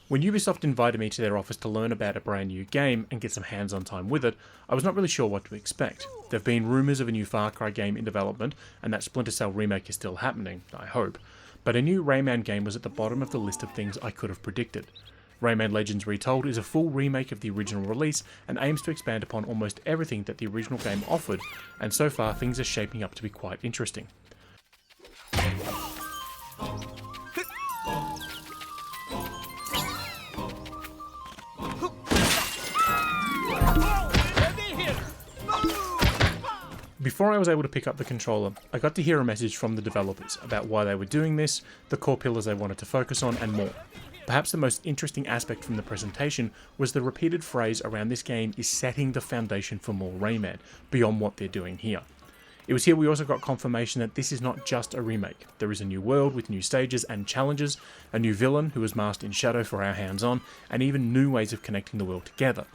When Ubisoft invited me to their office to learn about a brand new game and get some hands-on time with it, I was not really sure what to expect. There have been rumours of a new Far Cry game in development, and that Splinter Cell remake is still happening, I hope, but a new Rayman game was at the bottom of the list of things I could have predicted. Rayman Legends Retold is a full remake of the original release and aims to expand upon almost everything that the original game offered, and so far things are shaping up to be quite interesting. Before I was able to pick up the controller, I got to hear a message from the developers about why they were doing this, the core pillars they wanted to focus on, and more. Perhaps the most interesting aspect from the presentation was the repeated phrase around this game is setting the foundation for more Rayman, beyond what they're doing here. It was here we also got confirmation that this is not just a remake. There is a new world with new stages and challenges, a new villain who was masked in shadow for our hands-on, and even new ways of connecting the world together.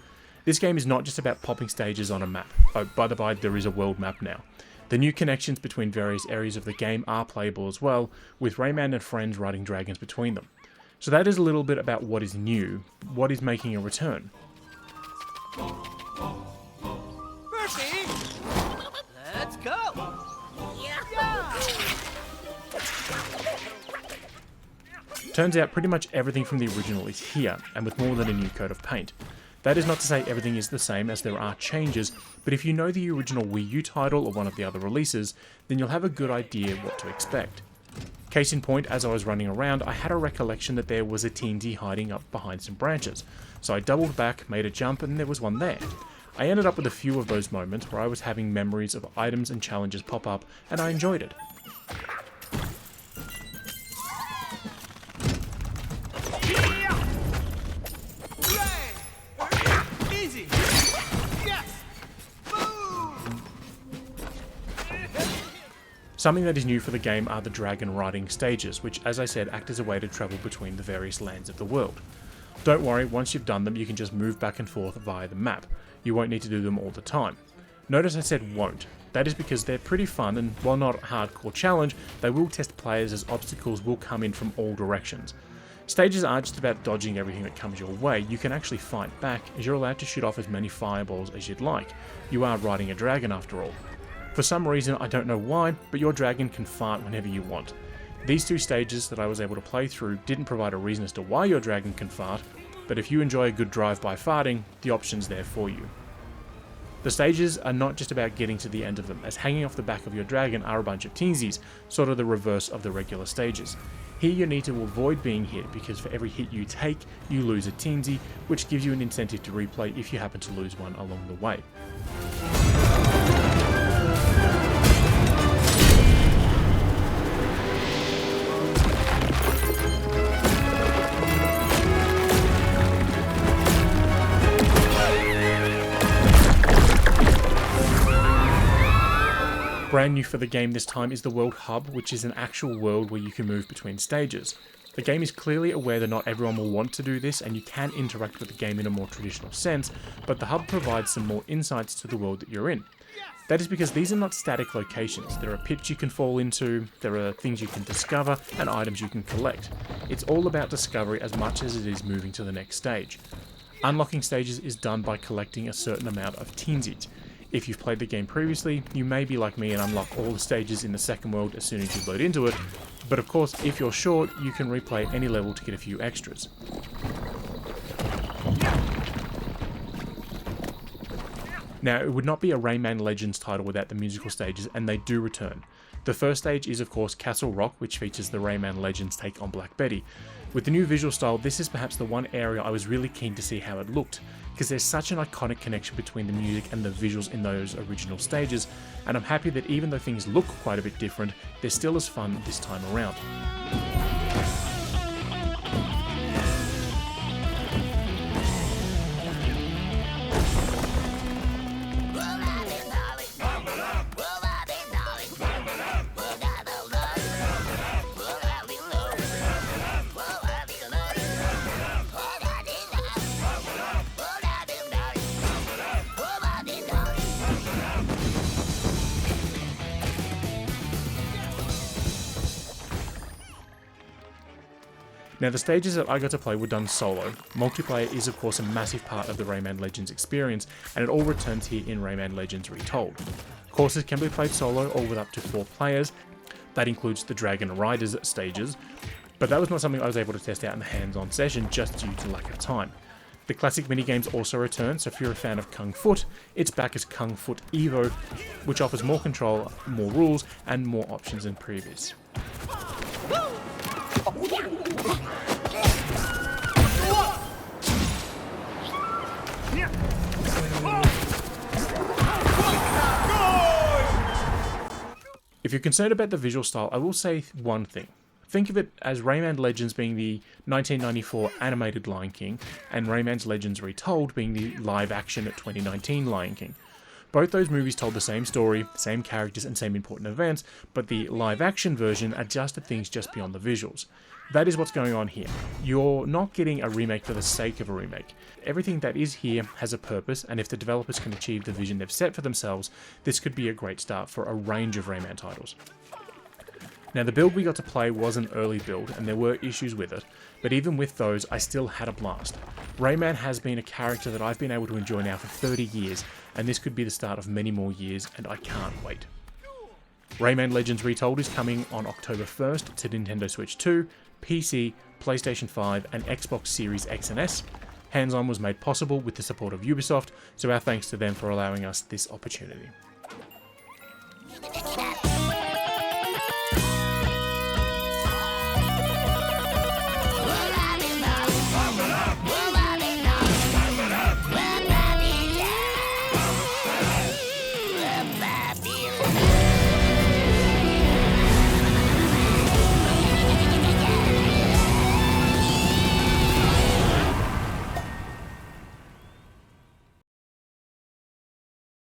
This game is not just about popping stages on a map. Oh, by the by, there is a world map now. The new connections between various areas of the game are playable as well, with Rayman and friends riding dragons between them. So that is a little bit about what is new, what is making a return. Murphy! Let's go! Turns out pretty much everything from the original is here, and with more than a new coat of paint. That is not to say everything is the same, as there are changes, but if you know the original Wii U title or one of the other releases, then you'll have a good idea what to expect. Case in point, as I was running around, I had a recollection that there was a teensy hiding up behind some branches, so I doubled back, made a jump, and there was one there. I ended up with a few of those moments where I was having memories of items and challenges pop up, and I enjoyed it. Easy! Yes! Boom! Something that is new for the game are the dragon riding stages, which as I said act as a way to travel between the various lands of the world. Don't worry, once you've done them you can just move back and forth via the map. You won't need to do them all the time. Notice I said won't. That is because they're pretty fun, and while not a hardcore challenge, they will test players as obstacles will come in from all directions. Stages aren't just about dodging everything that comes your way, you can actually fight back as you're allowed to shoot off as many fireballs as you'd like. You are riding a dragon after all. For some reason, I don't know why, but your dragon can fart whenever you want. These two stages that I was able to play through didn't provide a reason as to why your dragon can fart, but if you enjoy a good drive-by farting, the option's there for you. The stages are not just about getting to the end of them, as hanging off the back of your dragon are a bunch of teensies, sort of the reverse of the regular stages. Here you need to avoid being hit, because for every hit you take, you lose a teensy, which gives you an incentive to replay if you happen to lose one along the way. Brand new for the game this time is the World Hub, which is an actual world where you can move between stages. The game is clearly aware that not everyone will want to do this, and you can interact with the game in a more traditional sense, but the hub provides some more insights to the world that you're in. That is because these are not static locations. There are pits you can fall into, there are things you can discover, and items you can collect. It's all about discovery as much as it is moving to the next stage. Unlocking stages is done by collecting a certain amount of teensies. If you've played the game previously, you may be like me and unlock all the stages in the second world as soon as you load into it, but of course if you're short, you can replay any level to get a few extras. Now, it would not be a Rayman Legends title without the musical stages, and they do return. The first stage is of course Castle Rock, which features the Rayman Legends take on Black Betty. With the new visual style, this is perhaps the one area I was really keen to see how it looked, because there's such an iconic connection between the music and the visuals in those original stages, and I'm happy that even though things look quite a bit different, they're still as fun this time around. Now, the stages that I got to play were done solo. Multiplayer is of course a massive part of the Rayman Legends experience, and it all returns here in Rayman Legends Retold. Courses can be played solo or with up to 4 players. That includes the Dragon Riders stages, but that was not something I was able to test out in the hands-on session just due to lack of time. The classic minigames also return, so if you're a fan of Kung Foot, it's back as Kung Foot Evo, which offers more control, more rules, and more options than previous. If you're concerned about the visual style, I will say one thing. Think of it as Rayman Legends being the 1994 animated Lion King, and Rayman Legends Retold being the live-action 2019 Lion King. Both those movies told the same story, same characters, and same important events, but the live-action version adjusted things just beyond the visuals. That is what's going on here. You're not getting a remake for the sake of a remake. Everything that is here has a purpose, and if the developers can achieve the vision they've set for themselves, this could be a great start for a range of Rayman titles. Now, the build we got to play was an early build, and there were issues with it, but even with those, I still had a blast. Rayman has been a character that I've been able to enjoy now for 30 years, and this could be the start of many more years, and I can't wait. Rayman Legends Retold is coming on October 1st to Nintendo Switch 2, PC, PlayStation 5, and Xbox Series X and S. Hands-on was made possible with the support of Ubisoft, so our thanks to them for allowing us this opportunity.